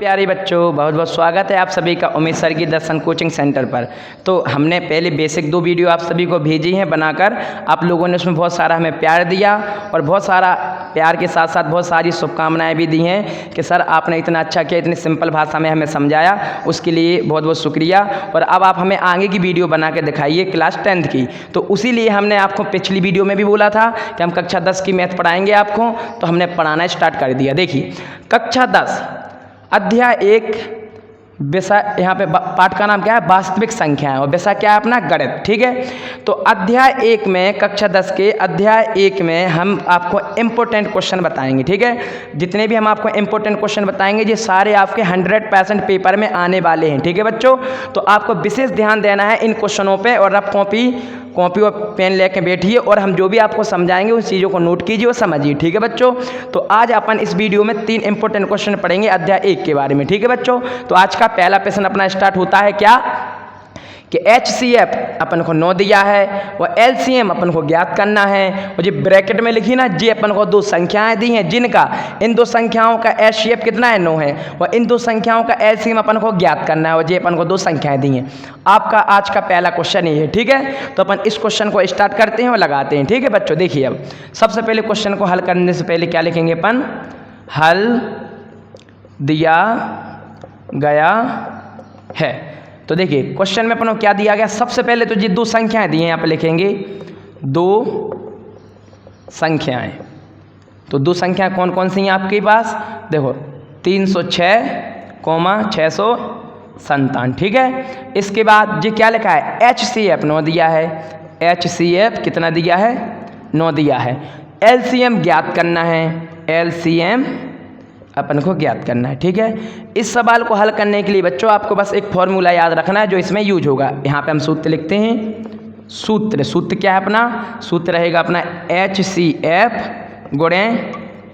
प्यारे बच्चों, बहुत बहुत स्वागत है आप सभी का उमेश सर की दर्शन कोचिंग सेंटर पर। तो हमने पहले बेसिक 2 वीडियो आप सभी को भेजी हैं बनाकर। आप लोगों ने उसमें बहुत सारा हमें प्यार दिया और बहुत सारा प्यार के साथ साथ बहुत सारी शुभकामनाएं भी दी हैं कि सर आपने इतना अच्छा किया, इतनी सिंपल भाषा में हमें समझाया, उसके लिए बहुत बहुत शुक्रिया। और अब आप हमें आगे की वीडियो बना के दिखाइए क्लास 10th की। तो उसी लिए हमने आपको पिछली वीडियो में भी बोला था कि हम कक्षा 10 की मैथ पढ़ाएंगे आपको, तो हमने पढ़ाना स्टार्ट कर दिया। देखिए कक्षा 10 अध्याय 1 विषय, यहाँ पे पाठ का नाम क्या है, वास्तविक संख्याएं, और विषय क्या है अपना, गणित। ठीक है, तो अध्याय 1 में, कक्षा 10 के अध्याय 1 में हम आपको इम्पोर्टेंट क्वेश्चन बताएंगे। ठीक है, जितने भी हम आपको इम्पोर्टेंट क्वेश्चन बताएंगे ये सारे आपके 100% पेपर में आने वाले हैं। ठीक है बच्चों, तो आपको विशेष ध्यान देना है इन क्वेश्चनों पे, और आप कॉपी और पेन लेके बैठिए और हम जो भी आपको समझाएंगे उस चीज़ों को नोट कीजिए और समझिए। ठीक है बच्चों, तो आज अपन इस वीडियो में 3 इंपॉर्टेंट क्वेश्चन पढ़ेंगे अध्याय 1 के बारे में। ठीक है बच्चों, तो आज का पहला प्रश्न अपना स्टार्ट होता है क्या कि HCF अपन को 9 दिया है और LCM अपन को ज्ञात करना है, और ये ब्रैकेट में लिखी ना, जी अपन को 2 संख्याएं दी हैं जिनका इन 2 संख्याओं का HCF कितना है, 9 है, और इन 2 संख्याओं का LCM अपन को ज्ञात करना है, और ये अपन को 2 संख्याएं दी हैं। आपका आज का पहला क्वेश्चन ये है। ठीक है, तो अपन इस क्वेश्चन को स्टार्ट करते हैं और लगाते हैं। ठीक है बच्चों, देखिए अब सबसे पहले क्वेश्चन को हल करने से पहले क्या लिखेंगे अपन, हल दिया गया है। तो देखिए क्वेश्चन में अपन को क्या दिया गया, सबसे पहले तो ये 2 संख्याएं दी हैं, यहाँ पे लिखेंगे 2 संख्याएं। तो 2 संख्याएं कौन कौन सी हैं आपके पास, देखो 306, 657। ठीक है, इसके बाद ये क्या लिखा है, HCF 9 दिया है, HCF कितना दिया है, 9 दिया है। LCM ज्ञात करना है, LCM अपन को ज्ञात करना है। ठीक है, इस सवाल को हल करने के लिए बच्चों आपको बस एक फॉर्मूला याद रखना है जो इसमें यूज होगा। यहाँ पे हम सूत्र लिखते हैं, सूत्र क्या है अपना, सूत्र रहेगा अपना HCF गुणे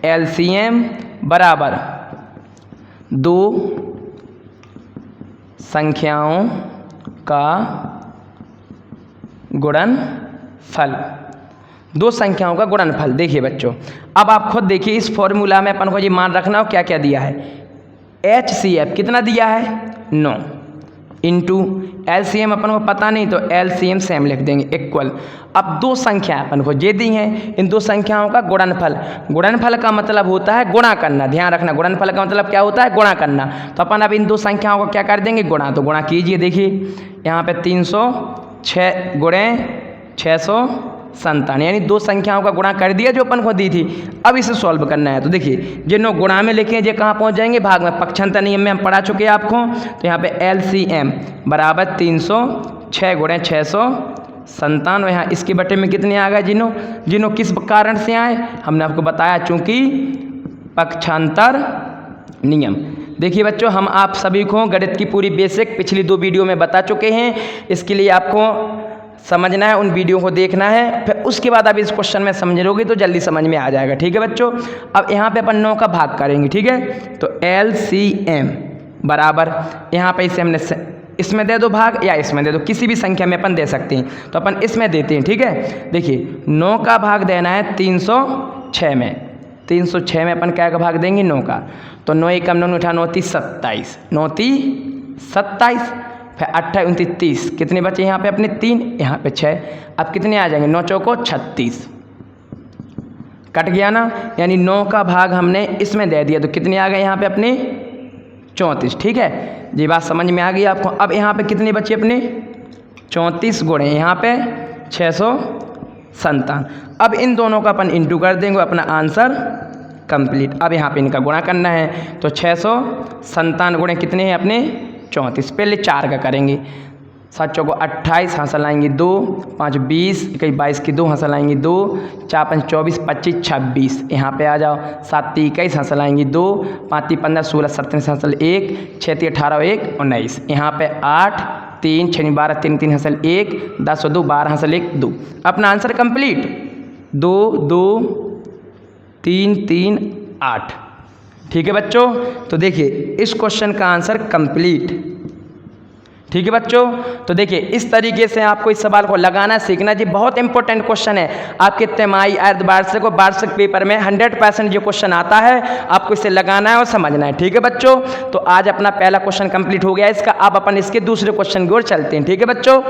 LCM बराबर 2 संख्याओं का गुणनफल, 2 संख्याओं का गुणनफल। देखिए बच्चों, अब आप खुद देखिए इस फॉर्मूला में अपन को ये मान रखना हो क्या क्या दिया है, HCF कितना दिया है, 9 इंटू LCM अपन को पता नहीं तो LCM सेम लिख देंगे इक्वल। अब 2 संख्या अपन को ये दी हैं, इन 2 संख्याओं का गुणनफल। गुणनफल का मतलब होता है गुणा करना, ध्यान रखना, गुणनफल का मतलब क्या होता है, गुणा करना। तो अपन अब इन 2 संख्याओं को क्या कर देंगे, गुणा। तो गुणा कीजिए, देखिए यहाँ पे 306 गुणे 657, यानी 2 संख्याओं का गुणा कर दिया जो अपन को दी थी। अब इसे सॉल्व करना है, तो देखिए जिन गुणा में लिखे ये कहाँ पहुँच जाएंगे, भाग में। पक्षांतर नियम में हम पढ़ा चुके हैं आपको। तो यहाँ पे LCM बराबर 306 गुणे 657, यहाँ इसके बटे में कितने आ गए, जिन्हों किस कारण से आए, हमने आपको बताया चूंकि पक्षांतर नियम। देखिए बच्चों, हम आप सभी को गणित की पूरी बेसिक पिछली 2 वीडियो में बता चुके हैं। इसके लिए आपको समझना है, उन वीडियो को देखना है, फिर उसके बाद आप इस क्वेश्चन में समझ लोगे तो जल्दी समझ में आ जाएगा। ठीक है बच्चों, अब यहाँ पे अपन 9 का भाग करेंगे। ठीक है, तो LCM बराबर, यहाँ पे इसे हमने इसमें दे दो भाग या इसमें दे दो, किसी भी संख्या में अपन दे सकते हैं, तो अपन इसमें देते हैं। ठीक है, देखिए 9 का भाग देना है 306 में, 306 में अपन क्या का भाग देंगे, 9 का। तो 9 एकम 9 उठा 9 × 27, 9 × 27, फिर 28 29 30, कितने बचे यहाँ पे अपने 3, यहाँ पे 6। अब कितने आ जाएंगे, 9 चौको 36, कट गया ना, यानी 9 का भाग हमने इसमें दे दिया, तो कितने आ गए यहाँ पे अपने 34। ठीक है, ये बात समझ में आ गई आपको। अब यहाँ पे कितने बचे अपने 34 गुणे यहाँ पे 657। अब इन दोनों का अपन इंटू कर देंगे, अपना आंसर कंप्लीट। अब यहाँ पे इनका गुणा करना है, तो 657 गुणे कितने हैं अपने 34। पहले 4 का करेंगे, 7 चौको 28, हासिल आएंगे 2, 5 20, 21 22 की 2, हासिल आएंगे 2, 4 5 24 25 26, यहाँ पे आ जाओ। 7 3 21, हासिल आएंगी 2, 5 3 15 16 17 हासिल 1, 6 3 18 1 19, यहाँ पे 8 3 6 12 3 3 हासिल 1, 10 2 12 हासिल 1 2। अपना आंसर कंप्लीट, 2 2 3 3 8। ठीक है बच्चों, तो देखिए इस क्वेश्चन का आंसर कंप्लीट। ठीक है बच्चों, तो देखिए इस तरीके से आपको इस सवाल को लगाना सीखना जी। बहुत इंपॉर्टेंट क्वेश्चन है आपके तिमाही, अर्धवार्षिक और वार्षिक पेपर में 100% जो क्वेश्चन आता है आपको इसे लगाना है और समझना है। ठीक है बच्चों, तो आज अपना पहला क्वेश्चन कंप्लीट हो गया इसका। अब अपन इसके दूसरे क्वेश्चन की ओर चलते हैं। ठीक है बच्चों,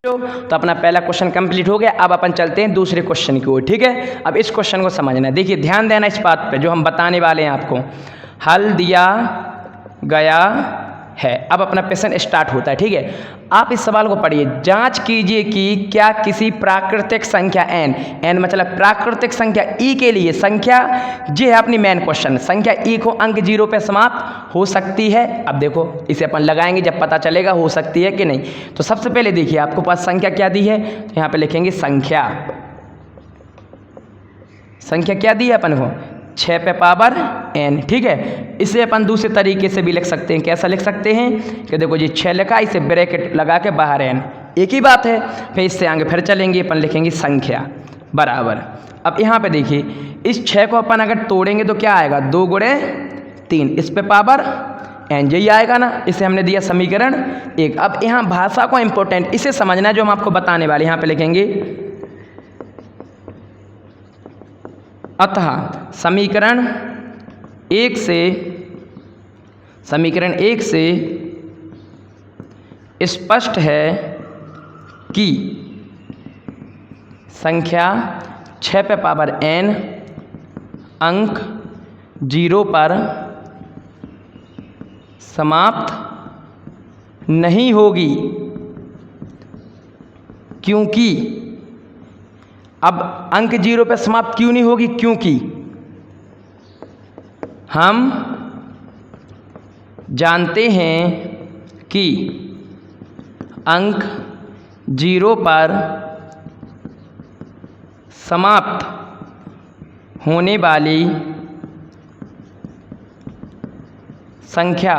तो अपना पहला क्वेश्चन कंप्लीट हो गया। अब अपन चलते हैं दूसरे क्वेश्चन की ओर। ठीक है, अब इस क्वेश्चन को समझना है। देखिए ध्यान देना इस बात पे जो हम बताने वाले हैं आपको। हल दिया गया है, अब अपना प्रश्न स्टार्ट होता है। ठीक है, आप इस सवाल को पढ़िए। जांच कीजिए कि क्या किसी प्राकृतिक संख्या n मतलब प्राकृतिक संख्या e के लिए संख्या जी है अपनी मेन क्वेश्चन, संख्या e को अंक 0 पे समाप्त हो सकती है। अब देखो इसे अपन लगाएंगे जब पता चलेगा हो सकती है कि नहीं। तो सबसे पहले देखिए आपको पास संख्या क्या दी है, तो यहाँ पे लिखेंगे संख्या क्या दी है अपन को 6 पे पावर n। ठीक है, इसे अपन दूसरे तरीके से भी लिख सकते हैं। कैसा लिख सकते हैं कि देखो जी 6 लिखा, इसे ब्रैकेट लगा के बाहर n, एक ही बात है। फिर इससे आगे फिर चलेंगे, अपन लिखेंगे संख्या बराबर। अब यहाँ पे देखिए इस 6 को अपन अगर तोड़ेंगे तो क्या आएगा, 2 गुणे 3, इस पे पावर n, यही आएगा ना। इसे हमने दिया समीकरण 1। अब यहाँ भाषा को इंपॉर्टेंट इसे समझना है जो हम आपको बताने वाले। यहाँ पे लिखेंगे अतः समीकरण 1 से स्पष्ट है कि संख्या 6 पे पावर n अंक 0 पर समाप्त नहीं होगी, क्योंकि अब अंक 0 पे समाप्त क्यों नहीं होगी, क्योंकि हम जानते हैं कि अंक 0 पर समाप्त होने वाली संख्या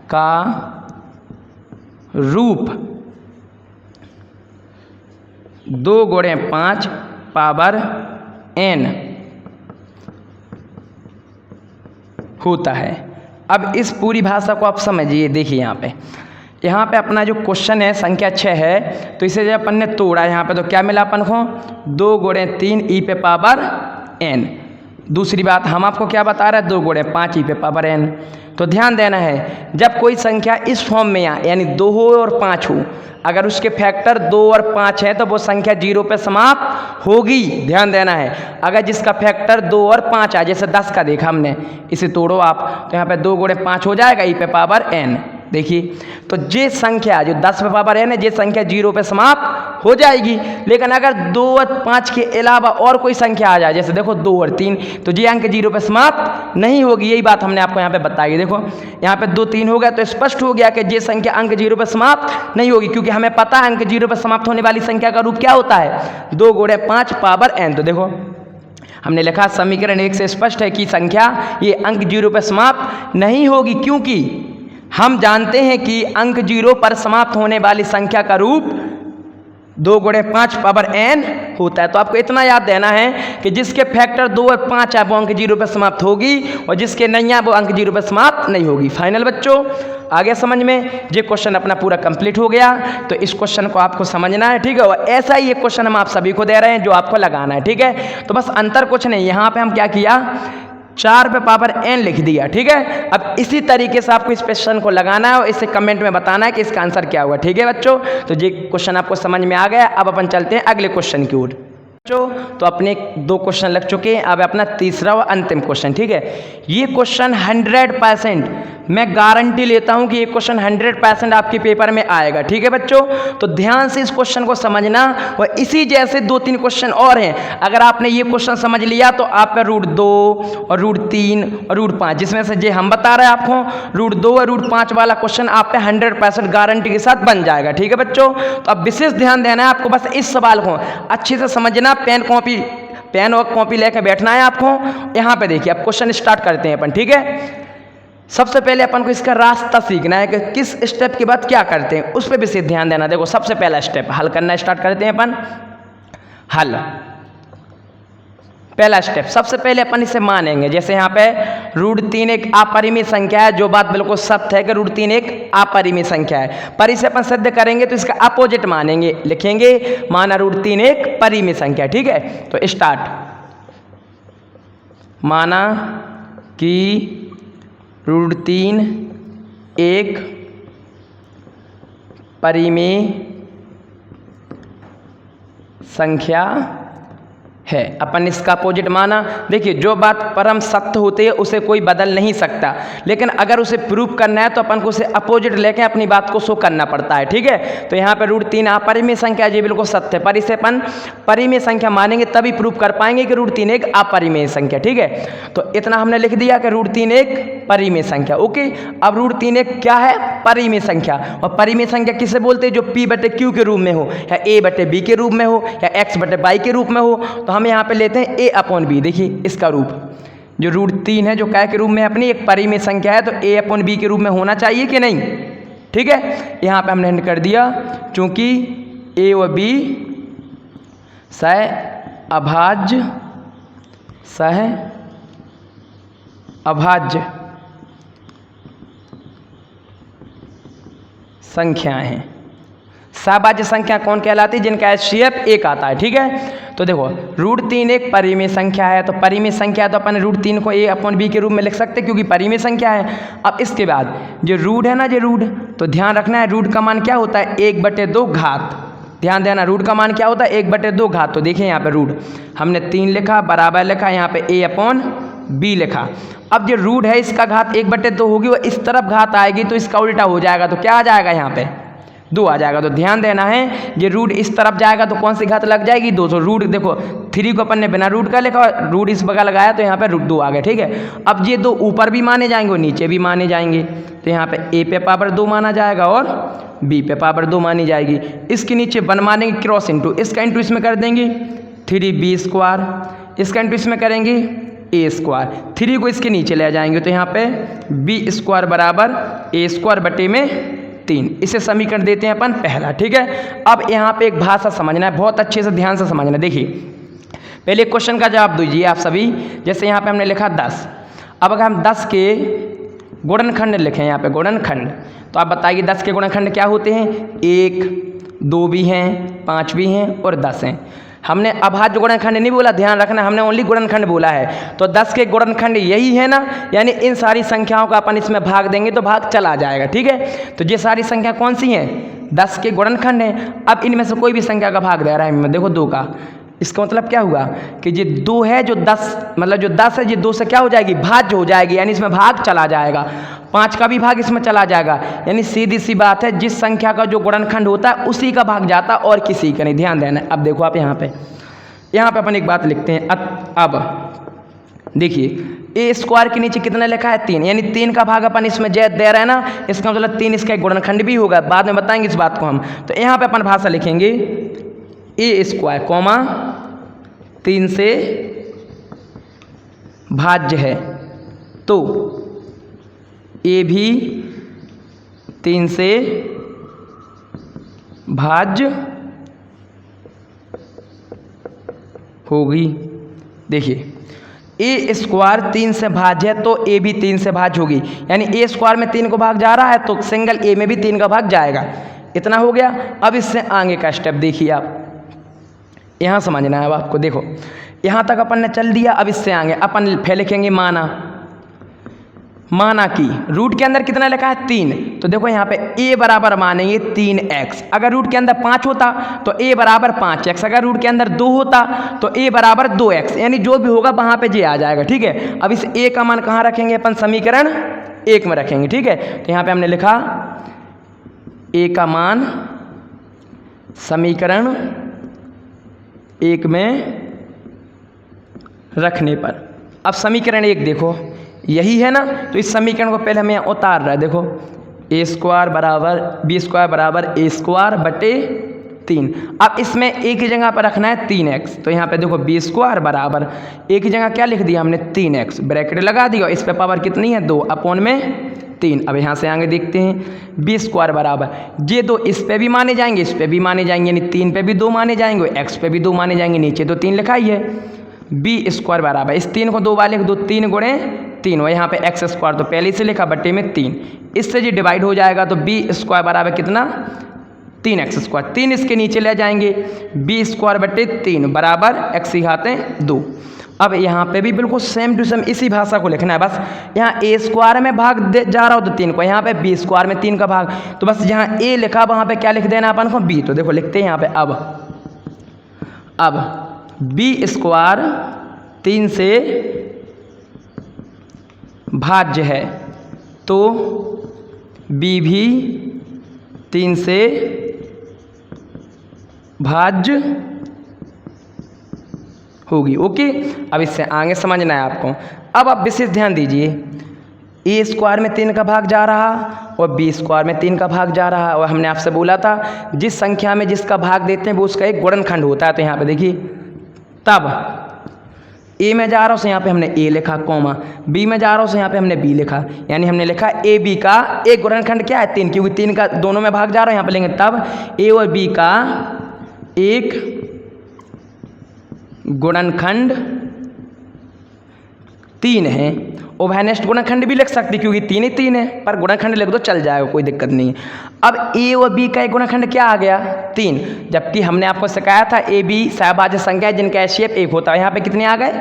का रूप 2 गुणे 5 पावर n होता है। अब इस पूरी भाषा को आप समझिए। देखिए यहाँ पे अपना जो क्वेश्चन है संख्या 6 है, तो इसे जब अपन ने तोड़ा यहाँ पे तो क्या मिला अपन को, 2 गुणे 3 e पे पावर n। दूसरी बात हम आपको क्या बता रहे हैं, 2 गुणे 5 e पे पावर n। तो ध्यान देना है जब कोई संख्या इस फॉर्म में यानी 2 हो और 5 हो, अगर उसके फैक्टर 2 और 5 है तो वो संख्या 0 पे समाप्त होगी। ध्यान देना है, अगर जिसका फैक्टर 2 और 5 है, जैसे 10 का देखा हमने, इसे तोड़ो आप तो यहाँ पे 2 गुणे 5 हो जाएगा e पे पावर n। देखिए तो ये संख्या जो 10 पे पावर n है, ये संख्या 0 पे समाप्त हो जाएगी। लेकिन अगर 2 और 5 के अलावा और कोई संख्या आ जाए, जैसे देखो 2 और 3, तो ये अंक 0 पे समाप्त नहीं होगी। यही बात हमने आपको यहाँ पे बताई। देखो यहाँ पे 2 3 हो गया तो स्पष्ट हो गया कि ये संख्या अंक 0 पे समाप्त नहीं होगी, क्योंकि हमें पता है अंक 0 पे समाप्त होने वाली संख्या का रूप क्या होता है, 2 गुणे 5 पावर n। तो देखो हमने लिखा समीकरण 1 से स्पष्ट है कि संख्या ये अंक 0 पे समाप्त नहीं होगी, क्योंकि हम जानते हैं कि अंक 0 पर समाप्त होने वाली संख्या का रूप 2 गुणे 5 पावर n होता है। तो आपको इतना याद देना है कि जिसके फैक्टर 2 और 5 है वो अंक 0 पर समाप्त होगी, और जिसके नहीं है वो अंक 0 पर समाप्त नहीं होगी। फाइनल बच्चों, आ गया समझ में। ये क्वेश्चन अपना पूरा कंप्लीट हो गया। तो इस क्वेश्चन को आपको समझना है, ठीक है। और ऐसा ही एक क्वेश्चन हम आप सभी को दे रहे हैं जो आपको लगाना है, ठीक है। तो बस अंतर कुछ नहीं, यहाँ पे हम क्या किया, 4 पे पावर n लिख दिया, ठीक है। अब इसी तरीके से आपको इस क्वेश्चन को लगाना है और इसे कमेंट में बताना है कि इसका आंसर क्या हुआ, ठीक है बच्चों। तो ये क्वेश्चन आपको समझ में आ गया। अब अपन चलते हैं अगले क्वेश्चन की ओर। तो अपने 2 क्वेश्चन लग चुके हैं, अब अपना तीसरा व अंतिम क्वेश्चन, ठीक है। ये क्वेश्चन 100% मैं गारंटी लेता हूं कि ये क्वेश्चन 100% आपके पेपर में आएगा, ठीक है बच्चों। तो ध्यान से इस क्वेश्चन को समझना, और इसी जैसे 2-3 क्वेश्चन और हैं। अगर आपने ये क्वेश्चन समझ लिया तो आप पे √2 और √3 और √5, जिसमें से जे हम बता रहे हैं आपको, √2 और √5 वाला क्वेश्चन आप पे 100% गारंटी के साथ बन जाएगा, ठीक है बच्चों। तो अब विशेष ध्यान देना है आपको, बस इस सवाल को अच्छे से समझना। पेन और कॉपी लेकर बैठना है आपको। यहाँ पे देखिए अब क्वेश्चन स्टार्ट करते हैं अपन, ठीक है। सबसे पहले अपन को इसका रास्ता सीखना है कि किस स्टेप के बाद क्या करते हैं, उस पर विशेष ध्यान देना। देखो सबसे पहला स्टेप हल करना स्टार्ट करते हैं अपन। हल पहला स्टेप, सबसे पहले अपन इसे मानेंगे। जैसे यहाँ पे √3 एक अपरिमेय संख्या है, जो बात बिल्कुल सत्य है कि √3 एक अपरिमेय संख्या है। पर इसे अपन सिद्ध करेंगे तो इसका अपोजिट मानेंगे, लिखेंगे माना √3 एक परिमेय संख्या। ठीक है, तो स्टार्ट। माना कि √3 एक परिमेय संख्या है। अपन इसका अपोजिट माना। देखिए, जो बात परम सत्य होती है उसे कोई बदल नहीं सकता, लेकिन अगर उसे प्रूव करना है तो अपन को उसे अपोजिट लेके अपनी बात को शो करना पड़ता है। ठीक है, तो यहाँ पे √3 अपरिमेय संख्या जी बिल्कुल सत्य है, पर इसे अपन परिमेय संख्या मानेंगे तभी प्रूव कर पाएंगे कि √3 एक अपरिमेय संख्या। ठीक है, तो इतना हमने लिख दिया कि √3 एक परिमेय संख्या। ओके, अब √3 एक क्या है? परिमेय संख्या। और परिमेय संख्या किसे बोलते हैं? जो P/Q के रूप में हो, या A/B के रूप में हो, या X/Y के रूप में हो। तो हम यहाँ पे लेते हैं A/B। देखिए इसका रूप जो √3 है, जो क्या के रूप में अपनी एक परिमेय संख्या है, तो A/B के रूप में होना चाहिए कि नहीं? ठीक है, यहाँ पे हमने हिंट कर दिया, चूंकि A और B अभाज्य संख्याएं हैं। सहभाज्य संख्या कौन कहलाती है? जिनका HCF 1 आता है। ठीक है, तो देखो √3 एक परिमेय संख्या है, तो परिमेय संख्या तो अपन √3 को A/B के रूप में लिख सकते हैं क्योंकि परिमेय संख्या है। अब इसके बाद जो रूट है ना, जो रूट, तो ध्यान रखना है रूट का मान क्या होता है? 1/2 घात। ध्यान देना, रूट का मान क्या होता है? 1/2 घात। तो देखिए यहाँ पे रूट हमने 3 लिखा, बराबर लिखा, यहाँ पे A/B लिखा। अब जो रूट है इसका घात 1/2 होगी, वो इस तरफ घात आएगी तो इसका उल्टा हो जाएगा, तो क्या आ जाएगा? यहाँ पे 2 आ जाएगा। तो ध्यान देना है, ये रूट इस तरफ जाएगा तो कौन सी घात लग जाएगी? 2। तो रूट देखो 3 को अपन ने बिना रूट का लिखा, रूट इस बगल लगाया तो यहाँ पे √2 आ गया। ठीक है, अब ये 2 ऊपर भी माने जाएंगे और नीचे भी माने जाएंगे, तो यहाँ पे A पे पावर 2 माना जाएगा और B पे पावर 2 मानी जाएगी। इसके नीचे 1 मानेंगे, क्रॉस इंटू, इसका इंटू इसमें कर देंगे 3B², इसका इंटू इसमें करेंगे A², 3 को इसके नीचे ले जाएंगे तो यहाँ पे B² बराबर A²/3। इसे समीकरण देते हैं अपन पहला। ठीक है, अब यहाँ पे एक भाषा समझना है, बहुत अच्छे से ध्यान से समझना। देखिए पहले क्वेश्चन का जवाब दीजिए आप सभी। जैसे यहाँ पे हमने लिखा 10, अब अगर हम 10 के गुणनखंड लिखें, यहाँ पे गुणनखंड, तो आप बताइए 10 के गुणनखंड क्या होते हैं? 1, 2 भी हैं, 5 भी हैं और 10 हैं। हमने अभाज्य गुणनखंड नहीं बोला, ध्यान रखना, हमने ओनली गुणनखंड बोला है। तो 10 के गुणनखंड यही है ना, यानी इन सारी संख्याओं का अपन इसमें भाग देंगे तो भाग चला जाएगा। ठीक है, तो ये सारी संख्या कौन सी हैं? 10 के गुणनखंड हैं। अब इनमें से कोई भी संख्या का भाग दे रहा है, देखो 2 का, इसका मतलब क्या हुआ कि ये 2 है, जो 10 मतलब जो 10 है, ये 2 से क्या हो जाएगी? भाज्य हो जाएगी, यानी इसमें भाग चला जाएगा। 5 का भी भाग इसमें चला जाएगा, यानी सीधी सी बात है, जिस संख्या का जो गुणनखंड होता है उसी का भाग जाता और किसी का नहीं। ध्यान देना। अब देखो आप यहाँ पे अपन एक बात लिखते हैं। अब देखिए A² के नीचे कितना लिखा है? 3, यानी 3 का भाग अपन इसमें दे रहे हैं ना, इसका मतलब 3 इसका एक गुणनखंड भी होगा, बाद में बताएंगे इस बात को हम। तो यहाँ पे अपन भाषा लिखेंगे A², 3 से भाज्य है, तो A भी 3 से भाज्य होगी। देखिए A² 3 से भाज्य है तो A भी 3 से भाज्य होगी, यानी A² में 3 को भाग जा रहा है तो सिंगल A में भी 3 का भाग जाएगा। इतना हो गया। अब इससे आगे का स्टेप देखिए आप, यहाँ समझना है अब आपको। देखो यहाँ तक अपन ने चल दिया, अब इससे आगे अपन फिर लिखेंगे माना कि रूट के अंदर कितना लिखा है? 3, तो देखो यहाँ पे A बराबर मानेंगे 3x। अगर रूट के अंदर 5 होता तो A बराबर 5x, अगर रूट के अंदर 2 होता तो A बराबर 2x, यानी जो भी होगा वहाँ पे J आ जाएगा। ठीक है, अब इस A का मान कहाँ रखेंगे अपन? समीकरण 1 में रखेंगे। ठीक है, तो यहाँ पे हमने लिखा A का मान समीकरण 1 में रखने पर। अब समीकरण 1 देखो यही है ना, तो इस समीकरण को पहले हमें उतार रहा है। देखो A² बराबर B² बराबर A²/3। अब इसमें एक ही जगह पर रखना है 3x, तो यहाँ पे देखो B² बराबर एक ही जगह क्या लिख दिया हमने? 3x, ब्रैकेट लगा दिया। इस पे पावर कितनी है? 2/3। अब यहाँ से आगे देखते हैं B² बराबर ये 2 इस पे भी माने जाएंगे, इस पे भी माने जाएंगे, यानी 3 पे भी 2 माने जाएंगे, x पे भी 2 माने जाएंगे। नीचे तो 3 लिखा ही है। B² बराबर इस 3 को 2 बार लिख दो, 3 × 3 और यहाँ पे एक्स स्क्वायर तो पहले से लिखा बट्टे में 3, इससे जी डिवाइड हो जाएगा तो बी स्क्वायर बराबर कितना 3x स्क्वायर, 3 इसके नीचे ले जाएंगे बी स्क्वायर बट्टे 3 बराबर x घाते 2। अब यहाँ पे भी बिल्कुल सेम टू सेम इसी भाषा को लिखना है, बस यहाँ ए स्क्वायर में भाग दे जा रहा हो तो 3 को, यहाँ पे बी स्क्वायर में 3 का भाग, तो बस जहाँ ए लिखा वहाँ पे क्या लिख देना अपन को बी। तो देखो लिखते हैं यहाँ पे अब बी स्क्वायर 3 से भाज्य है तो बी भी 3 से भाज्य होगी। ओके, अब इससे आगे समझना है आपको। अब आप विशेष ध्यान दीजिए, ए स्क्वायर में 3 का भाग जा रहा और बी स्क्वायर में 3 का भाग जा रहा, और हमने आपसे बोला था जिस संख्या में जिसका भाग देते हैं वो उसका एक गुणनखंड होता है। तो यहाँ पे देखिए, तब ए में जा रहा हूँ तो यहाँ पे हमने ए लिखा कॉमा, बी में जा रहा हूँ तो यहाँ पे हमने बी लिखा, यानी हमने लिखा ए बी का एक गुणनखंड क्या है 3, क्योंकि 3 का दोनों में भाग जा रहा है। यहाँ पे लेंगे तब ए और बी का एक गुणनखंड 3 है, ओवरनेस्ट गुणनखंड भी लिख सकते क्योंकि 3 ही 3 है, पर गुणनखंड लिख दो चल जाएगा, कोई दिक्कत नहीं है। अब ए और बी का एक गुणनखंड क्या आ गया 3, जबकि हमने आपको सिखाया था ए बी सहभाज्य संख्या है जिनका एचसीएफ 1 होता है। यहाँ पे कितने आ गए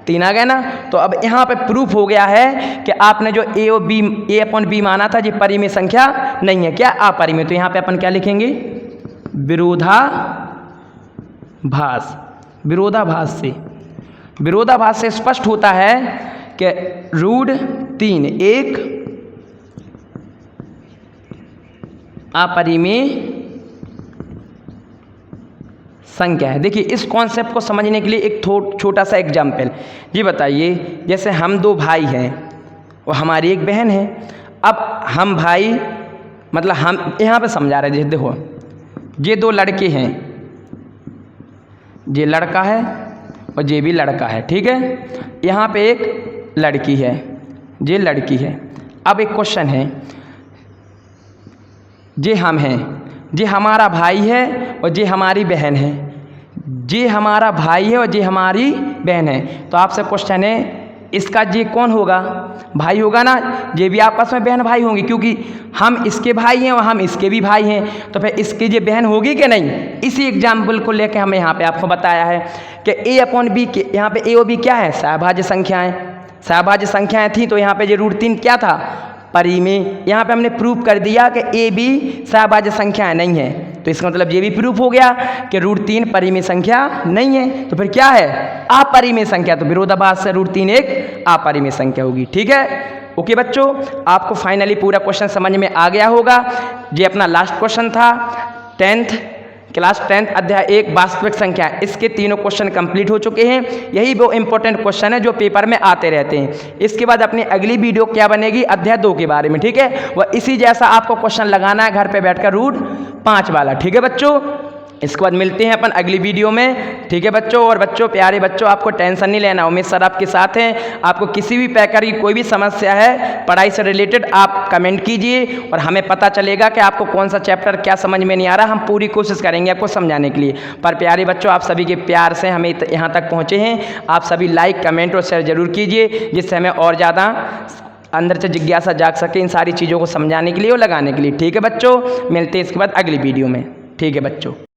3 आ गए ना। तो अब यहाँ पे प्रूफ हो गया है कि आपने जो ए और बी ए अपॉन बी माना था ये परिमेय संख्या नहीं है, क्या अपरिमेय। तो यहाँ पे अपन क्या लिखेंगे विरोधाभास से स्पष्ट होता है कि √3 एक अपरिमेय संख्या है। देखिए इस कॉन्सेप्ट को समझने के लिए एक छोटा सा एग्जाम्पल, ये बताइए जैसे हम 2 भाई हैं और हमारी एक बहन है। अब हम भाई मतलब हम यहाँ पे समझा रहे हैं, जैसे देखो ये 2 लड़के हैं, ये लड़का है और ये भी लड़का है, ठीक है। यहाँ पे एक लड़की है, ये लड़की है। अब एक क्वेश्चन है, ये हम हैं, ये हमारा भाई है और ये हमारी बहन है, ये हमारा भाई है और ये हमारी बहन है। तो आपसे क्वेश्चन है इसका ये कौन होगा भाई होगा ना, ये भी आपस में बहन भाई होंगे क्योंकि हम इसके भाई हैं और हम इसके भी भाई हैं, तो फिर इसकी ये बहन होगी कि नहीं। इसी एग्जाम्पल को लेकर हमें यहाँ पे आपको बताया है कि ए अपॉन बी के, यहाँ पे ए और बी क्या है सहभाज्य संख्याएं थी, तो यहाँ पे ये √3 क्या था परिमेय। यहाँ पे हमने प्रूफ कर दिया कि ए बी सहभाज्य संख्याएं नहीं है, तो इसका मतलब ये भी प्रूफ हो गया कि √3 परिमेय संख्या नहीं है। तो फिर क्या है अपरिमेय संख्या, तो विरोधाभास से √3 एक अपरिमेय संख्या होगी, ठीक है। ओके बच्चों, आपको फाइनली पूरा क्वेश्चन समझ में आ गया होगा। ये अपना लास्ट क्वेश्चन था क्लास 10 अध्याय 1 वास्तविक संख्या, इसके तीनों क्वेश्चन कंप्लीट हो चुके हैं। यही वो इंपॉर्टेंट क्वेश्चन है जो पेपर में आते रहते हैं। इसके बाद अपनी अगली वीडियो क्या बनेगी अध्याय 2 के बारे में, ठीक है। वह इसी जैसा आपको क्वेश्चन लगाना है घर पे बैठकर √5 वाला, ठीक है बच्चों। इसके बाद मिलते हैं अपन अगली वीडियो में, ठीक है बच्चों। और बच्चों प्यारे बच्चों आपको टेंशन नहीं लेना, उमेश सर आपके साथ हैं। आपको किसी भी प्रकार की कोई भी समस्या है पढ़ाई से रिलेटेड आप कमेंट कीजिए और हमें पता चलेगा कि आपको कौन सा चैप्टर क्या समझ में नहीं आ रहा, हम पूरी कोशिश करेंगे आपको समझाने के लिए। पर प्यारे बच्चों आप सभी के प्यार से हमें यहाँ तक पहुँचे हैं। आप सभी लाइक कमेंट और शेयर जरूर कीजिए जिससे हमें और ज़्यादा अंदर से जिज्ञासा जाग सके इन सारी चीज़ों को समझाने के लिए और लगाने के लिए, ठीक है बच्चों। मिलते हैं इसके बाद अगली वीडियो में, ठीक है बच्चों।